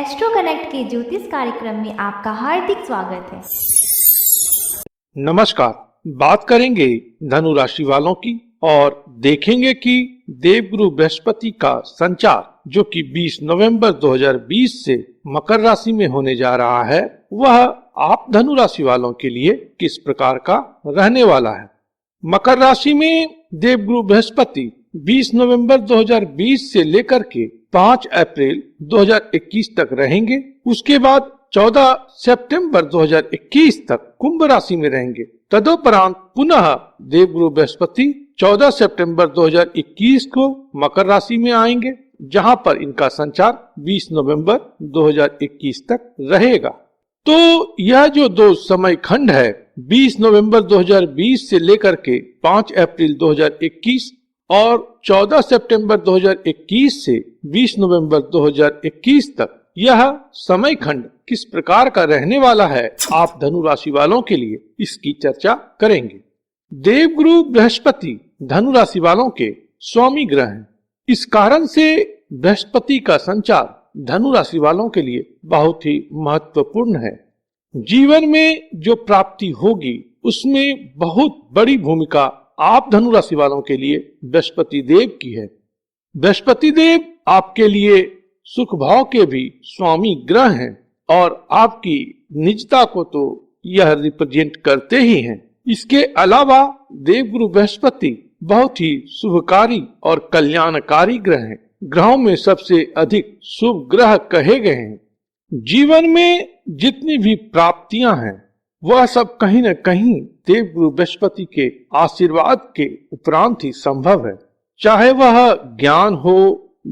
Astro connect के ज्योतिष कार्यक्रम में आपका हार्दिक स्वागत है। नमस्कार। बात करेंगे धनु राशि वालों की और देखेंगे कि देवगुरु बृहस्पति का संचार जो कि 20 नवंबर 2020 से मकर राशि में होने जा रहा है, वह आप धनु राशि वालों के लिए किस प्रकार का रहने वाला है। मकर राशि में देवगुरु बृहस्पति 20 नवंबर 2020 से लेकर के 5 अप्रैल 2021 तक रहेंगे। उसके बाद 14 सितंबर 2021 तक कुंभ राशि में रहेंगे। तदुपरांत पुनः देवगुरु बृहस्पति 14 सितंबर 2021 को मकर राशि में आएंगे, जहां पर इनका संचार 20 नवंबर 2021 तक रहेगा। तो यह जो दो समय खंड है, 20 नवंबर 2020 से लेकर के 5 अप्रैल 2021 और 14 सितंबर 2021 से 20 नवंबर 2021 तक, यह समय खंड किस प्रकार का रहने वाला है आप धनु राशि वालों के लिए, इसकी चर्चा करेंगे। देवगुरु बृहस्पति धनु राशि वालों के स्वामी ग्रह हैं। इस कारण से बृहस्पति का संचार धनु राशि वालों के लिए बहुत ही महत्वपूर्ण है। जीवन में जो प्राप्ति होगी उसमें बहुत बड़ी भूमिका आप धनु राशि वालों के लिए बृहस्पति देव की है। बृहस्पति देव आपके लिए सुख भाव के भी स्वामी ग्रह हैं और आपकी निजता को तो यह रिप्रेजेंट करते ही हैं। इसके अलावा देवगुरु बृहस्पति बहुत ही शुभकारी और कल्याणकारी ग्रह हैं। ग्रहों में सबसे अधिक शुभ ग्रह कहे गए हैं। जीवन में जितनी भी प्राप्तियां हैं वह सब कहीं न कहीं देवगुरु बृहस्पति के आशीर्वाद के उपरांत ही संभव है। चाहे वह ज्ञान हो,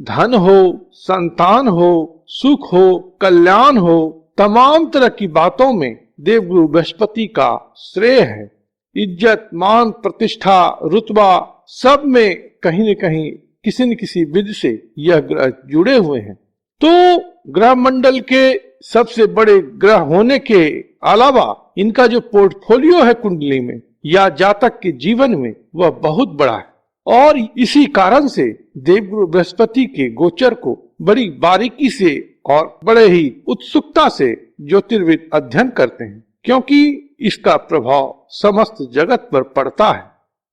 धन हो, संतान हो, सुख हो, कल्याण हो, तमाम तरह की बातों में देवगुरु बृहस्पति का श्रेय है। इज्जत, मान, प्रतिष्ठा, रुतबा सब में कहीं न कहीं किसी न किसी विधि से यह ग्रह जुड़े हुए हैं। तो ग्रह मंडल के सबसे बड़े ग्रह होने के अलावा इनका जो पोर्टफोलियो है कुंडली में या जातक के जीवन में, वह बहुत बड़ा है और इसी कारण से देवगुरु बृहस्पति के गोचर को बड़ी बारीकी से और बड़े ही उत्सुकता से ज्योतिर्विद अध्ययन करते हैं, क्योंकि इसका प्रभाव समस्त जगत पर पड़ता है।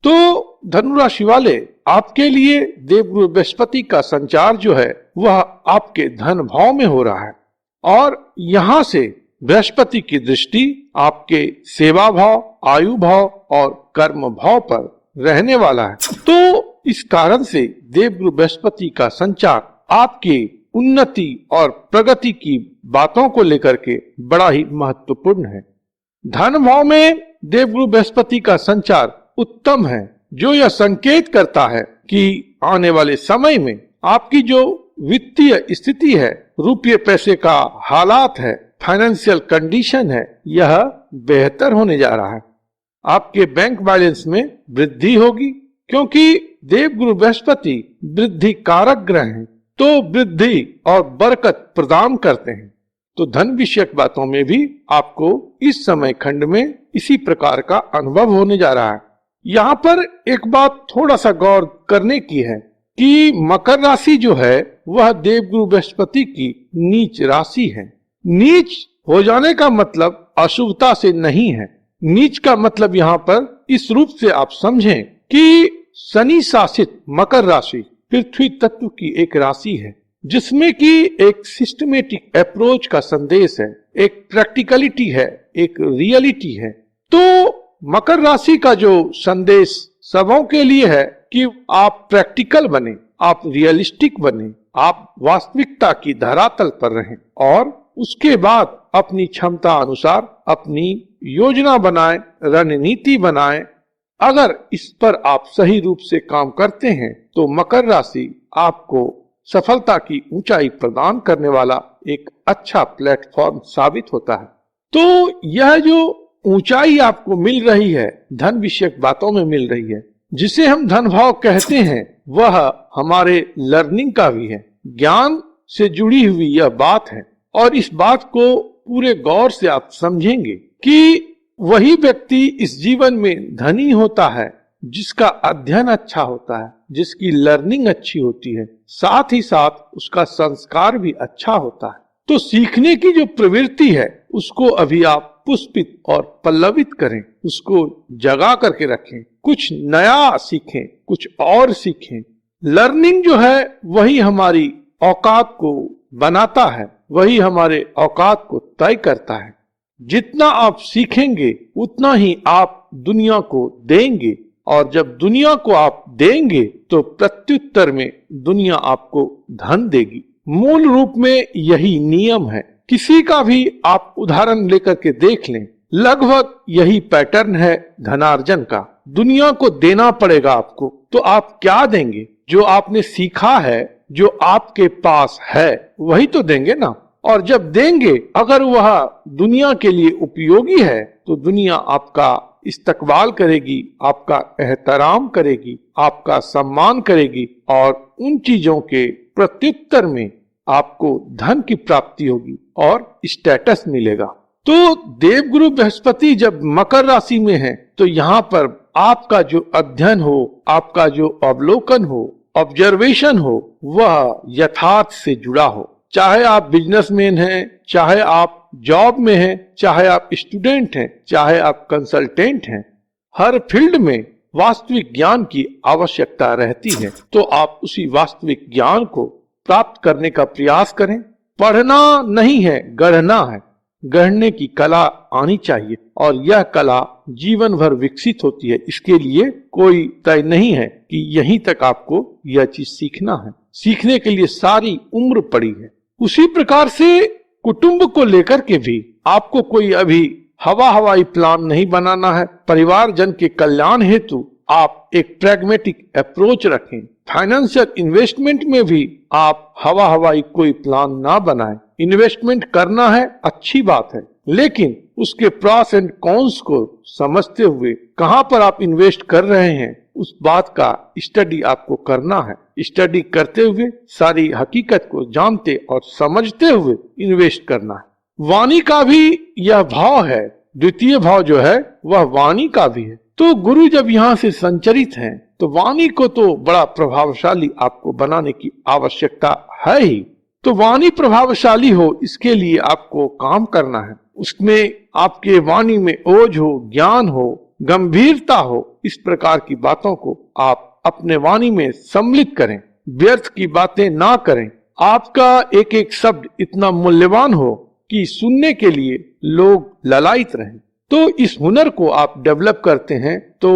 तो धनु राशि वाले, आपके लिए देवगुरु बृहस्पति का संचार जो है वह आपके धन भाव में हो रहा है और यहाँ से बृहस्पति की दृष्टि आपके सेवा भाव, आयु भाव और कर्म भाव पर रहने वाला है। तो इस कारण से देवगुरु बृहस्पति का संचार आपकी उन्नति और प्रगति की बातों को लेकर के बड़ा ही महत्वपूर्ण है। धन भाव में देवगुरु बृहस्पति का संचार उत्तम है, जो यह संकेत करता है कि आने वाले समय में आपकी जो वित्तीय स्थिति है, रुपये पैसे का हालात है, फाइनेंशियल कंडीशन है, यह बेहतर होने जा रहा है। आपके बैंक बैलेंस में वृद्धि होगी, क्योंकि देवगुरु बृहस्पति वृद्धि कारक ग्रह हैं, तो वृद्धि और बरकत प्रदान करते हैं। तो धन विषयक बातों में भी आपको इस समय खंड में इसी प्रकार का अनुभव होने जा रहा है। यहाँ पर एक बात थोड़ा सा गौर करने की है कि मकर राशि जो है वह देवगुरु बृहस्पति की नीच राशि है। नीच हो जाने का मतलब अशुभता से नहीं है। नीच का मतलब यहाँ पर इस रूप से आप समझें कि शनि शासित मकर राशि पृथ्वी तत्व की एक राशि है, जिसमें कि एक सिस्टमेटिक अप्रोच का संदेश है, एक प्रैक्टिकलिटी है, एक रियलिटी है। तो मकर राशि का जो संदेश सबों के लिए है कि आप प्रैक्टिकल बने, आप रियलिस्टिक बने, आप वास्तविकता की धरातल पर रहें और उसके बाद अपनी क्षमता अनुसार अपनी योजना बनाएं, रणनीति बनाएं। अगर इस पर आप सही रूप से काम करते हैं तो मकर राशि आपको सफलता की ऊंचाई प्रदान करने वाला एक अच्छा प्लेटफॉर्म साबित होता है। तो यह जो ऊंचाई आपको मिल रही है, धन विषयक बातों में मिल रही है, जिसे हम धन भाव कहते हैं, वह हमारे लर्निंग का भी है, ज्ञान से जुड़ी हुई यह बात है। और इस बात को पूरे गौर से आप समझेंगे कि वही व्यक्ति इस जीवन में धनी होता है जिसका अध्ययन अच्छा होता है, जिसकी लर्निंग अच्छी होती है, साथ ही साथ उसका संस्कार भी अच्छा होता है। तो सीखने की जो प्रवृत्ति है उसको अभी आप पुष्पित और पल्लवित करें, उसको जगा करके रखें, कुछ नया सीखें, कुछ और सीखें। लर्निंग जो है वही हमारी औकात को बनाता है, वही हमारे औकात को तय करता है। जितना आप सीखेंगे उतना ही आप दुनिया को देंगे, और जब दुनिया को आप देंगे तो प्रत्युत्तर में दुनिया आपको धन देगी। मूल रूप में यही नियम है। किसी का भी आप उदाहरण लेकर के देख लें, लगभग यही पैटर्न है धनार्जन का। दुनिया को देना पड़ेगा आपको, तो आप क्या देंगे? जो आपने सीखा है, जो आपके पास है, वही तो देंगे ना। और जब देंगे, अगर वह दुनिया के लिए उपयोगी है तो दुनिया आपका इस्तकबाल करेगी, आपका एहतराम करेगी, आपका सम्मान करेगी, और उन चीजों के प्रत्युत्तर में आपको धन की प्राप्ति होगी और स्टेटस मिलेगा। तो देवगुरु बृहस्पति जब मकर राशि में है तो यहाँ पर आपका जो अध्ययन हो, आपका जो अवलोकन हो, ऑब्जर्वेशन हो, वह यथार्थ से जुड़ा हो। चाहे आप बिजनेसमैन हैं, चाहे आप जॉब में हैं, चाहे आप स्टूडेंट हैं, चाहे आप कंसल्टेंट हैं, हर फील्ड में वास्तविक ज्ञान की आवश्यकता रहती है। तो आप उसी वास्तविक ज्ञान को प्राप्त करने का प्रयास करें। पढ़ना नहीं है, गढ़ना है। गढ़ने की कला आनी चाहिए, और यह कला जीवन भर विकसित होती है। इसके लिए कोई तय नहीं है कि यहीं तक आपको यह चीज सीखना है। सीखने के लिए सारी उम्र पड़ी है। उसी प्रकार से कुटुंब को लेकर के भी आपको कोई अभी हवाई प्लान नहीं बनाना है। परिवारजन के कल्याण हेतु आप एक प्रैग्मेटिक अप्रोच रखें। फाइनेंशियल इन्वेस्टमेंट में भी आप हवाई कोई प्लान ना बनाएं। इन्वेस्टमेंट करना है, अच्छी बात है, लेकिन उसके प्रॉस एंड कॉन्स को समझते हुए कहां पर आप इन्वेस्ट कर रहे हैं, उस बात का स्टडी आपको करना है। स्टडी करते हुए सारी हकीकत को जानते और समझते हुए इन्वेस्ट करना है। वाणी का भी यह भाव है। द्वितीय भाव जो है वह वाणी का भी है। तो गुरु जब यहाँ से संचरित हैं, तो वाणी को तो बड़ा प्रभावशाली आपको बनाने की आवश्यकता है ही। तो वाणी प्रभावशाली हो, इसके लिए आपको काम करना है। उसमें आपके वाणी में ओज हो, ज्ञान हो, गंभीरता हो। इस प्रकार की बातों को आप अपने वाणी में सम्मिलित करें। व्यर्थ की बातें ना करें। आपका एक एक शब्द इतना मूल्यवान हो कि सुनने के लिए लोग ललायित रहें। तो इस हुनर को आप डेवलप करते हैं तो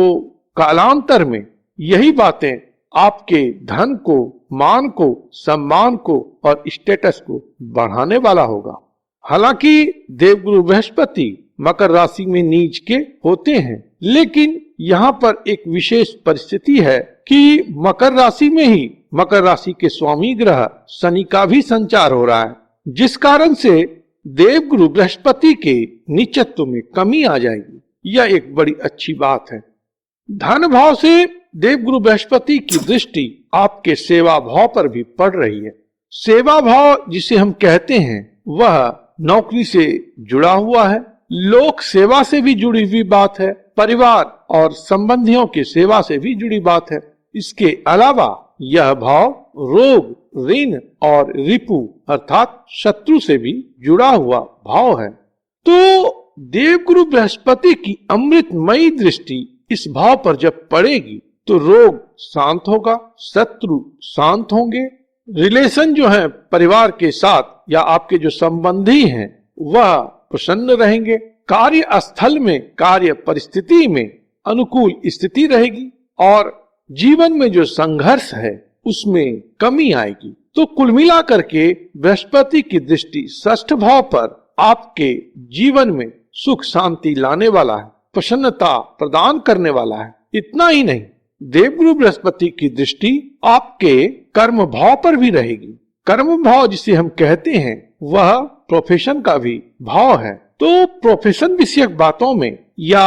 कालांतर में यही बातें आपके धन को, मान को, सम्मान को और स्टेटस को बढ़ाने वाला होगा। हालांकि देवगुरु बृहस्पति मकर राशि में नीच के होते हैं, लेकिन यहाँ पर एक विशेष परिस्थिति है कि मकर राशि में ही मकर राशि के स्वामी ग्रह शनि का भी संचार हो रहा है, जिस कारण से देवगुरु बृहस्पति के नीचत्व में कमी आ जाएगी। यह एक बड़ी अच्छी बात है। धन भाव से देवगुरु बृहस्पति की दृष्टि आपके सेवा भाव पर भी पड़ रही है। सेवा भाव जिसे हम कहते हैं वह नौकरी से जुड़ा हुआ है, लोक सेवा से भी जुड़ी हुई बात है, परिवार और संबंधियों की सेवा से भी जुड़ी बात है। इसके अलावा यह भाव रोग, ऋण और रिपु अर्थात शत्रु से भी जुड़ा हुआ भाव है। तो देवगुरु बृहस्पति की अमृतमयी दृष्टि इस भाव पर जब पड़ेगी तो रोग शांत होगा, शत्रु शांत होंगे, रिलेशन जो है परिवार के साथ या आपके जो संबंधी हैं वह प्रसन्न रहेंगे, कार्य स्थल में, कार्य परिस्थिति में अनुकूल स्थिति रहेगी और जीवन में जो संघर्ष है उसमें कमी आएगी। तो कुल मिला करके बृहस्पति की दृष्टि षष्ठ भाव पर आपके जीवन में सुख शांति लाने वाला है, प्रसन्नता प्रदान करने वाला है। इतना ही नहीं, देवगुरु बृहस्पति की दृष्टि आपके कर्म भाव पर भी रहेगी। कर्म भाव जिसे हम कहते हैं वह प्रोफेशन का भी भाव है। तो प्रोफेशन विषयक बातों में या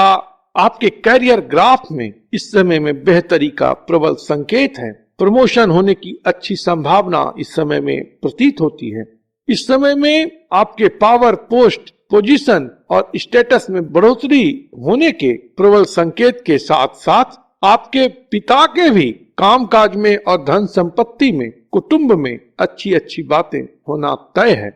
आपके कैरियर ग्राफ में इस समय में बेहतरी का प्रबल संकेत है। प्रमोशन होने की अच्छी संभावना इस समय में प्रतीत होती है। इस समय में आपके पावर, पोस्ट, पोजीशन और स्टेटस में बढ़ोतरी होने के प्रबल संकेत के साथ साथ आपके पिता के भी कामकाज में और धन संपत्ति में, कुटुंब में अच्छी अच्छी बातें होना तय है।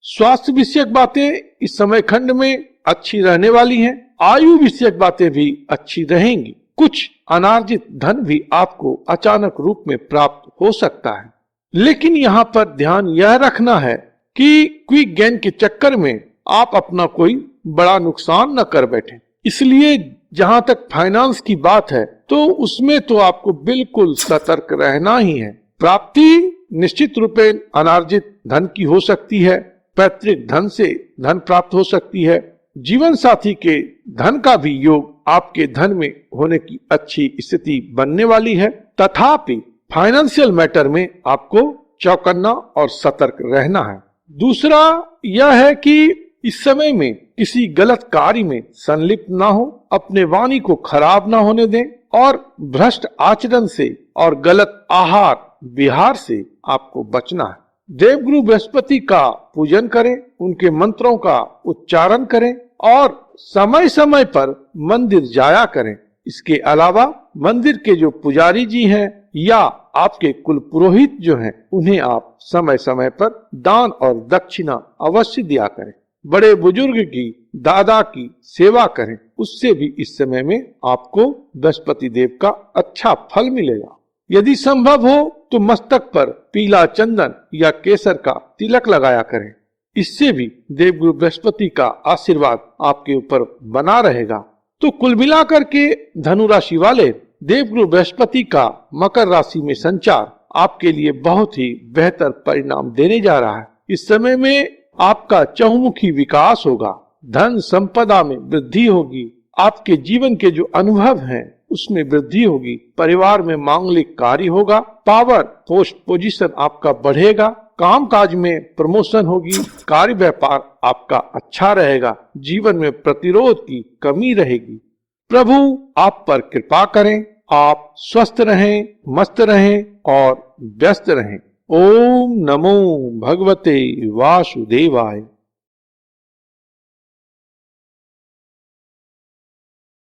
स्वास्थ्य विषयक बातें इस समय खंड में अच्छी रहने वाली हैं। आयु विषयक बातें भी अच्छी रहेंगी। कुछ अनार्जित धन भी आपको अचानक रूप में प्राप्त हो सकता है, लेकिन यहाँ पर ध्यान यह रखना है कि क्विक गेन के चक्कर में आप अपना कोई बड़ा नुकसान न कर बैठें। इसलिए जहां तक फाइनेंस की बात है तो उसमें तो आपको बिल्कुल सतर्क रहना ही है। प्राप्ति निश्चित रूपे अनार्जित धन की हो सकती है, पैतृक धन से धन प्राप्त हो सकती है, जीवन साथी के धन का भी योग आपके धन में होने की अच्छी स्थिति बनने वाली है। तथापि फाइनेंशियल मैटर में आपको चौकन्ना और सतर्क रहना है। दूसरा यह है कि इस समय में किसी गलत कार्य में संलिप्त ना हो, अपने वाणी को खराब ना होने दें और भ्रष्ट आचरण से और गलत आहार विहार से आपको बचना है। देवगुरु बृहस्पति का पूजन करें, उनके मंत्रों का उच्चारण करें और समय समय पर मंदिर जाया करें। इसके अलावा मंदिर के जो पुजारी जी हैं या आपके कुल पुरोहित जो हैं, उन्हें आप समय समय पर दान और दक्षिणा अवश्य दिया करें। बड़े बुजुर्ग की, दादा की सेवा करें, उससे भी इस समय में आपको बृहस्पति देव का अच्छा फल मिलेगा। यदि संभव हो तो मस्तक पर पीला चंदन या केसर का तिलक लगाया करें। इससे भी देवगुरु बृहस्पति का आशीर्वाद आपके ऊपर बना रहेगा। तो कुल मिलाकर के धनु राशि वाले, देवगुरु बृहस्पति का मकर राशि में संचार आपके लिए बहुत ही बेहतर परिणाम देने जा रहा है। इस समय में आपका चहुमुखी विकास होगा, धन संपदा में वृद्धि होगी, आपके जीवन के जो अनुभव हैं उसमें वृद्धि होगी, परिवार में मांगलिक कार्य होगा, पावर पोस्ट पोजीशन आपका बढ़ेगा, काम काज में प्रमोशन होगी, कार्य व्यापार आपका अच्छा रहेगा, जीवन में प्रतिरोध की कमी रहेगी। प्रभु आप पर कृपा करें, आप स्वस्थ रहें, मस्त रहें और व्यस्त रहें। ओम नमो भगवते वासुदेवाय।